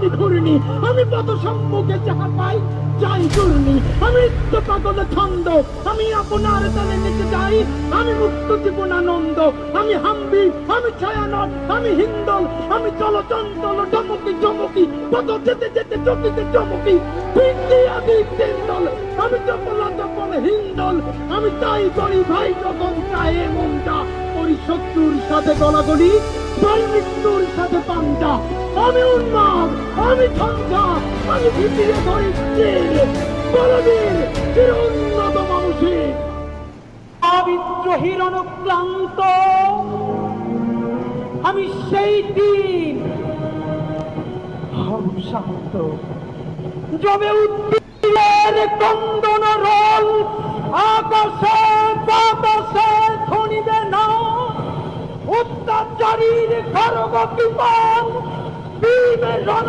আমি ঘূর্ণি, আমি পদ সম্মুখে যাহা পাই যাই ঘূর্ণি, আমি নিত্য পাগলে ছন্দ, আমি আপনার তালে নিচে যাই, আমি মুক্ত জীবনানন্দ, আমি হাম্বি, আমি ছায়ানট, আমি হিন্দল, আমি চলচঞ্চল চমকি চমকি, পদ যেতে যেতে চকিতে চমকি, ভিন্দিয়া দিক তিন্দল, আমি চপলা চপল হিন্দল, আমি তাই করি ভাই যখন চায় মনটা, করি শত্রুর সাথে গলাগলি, ভাই মৃত্যুর সাথে পাঞ্জা, আমি উন্মাদ, আমি ঝঞ্ঝা, আমি ভিতিয়ে ধরি চির, বলবীর চির উন্নত মানসিক বিদ্রোহীর অনুক্লান্ত, আমি সেই দিন শান্ত জমে উদ্দিনের কন্দন রোল, আকাশে বাতাসে ধ্বনিবে না, অত্যাচারীর খড়গ বিমান, বিবে রণ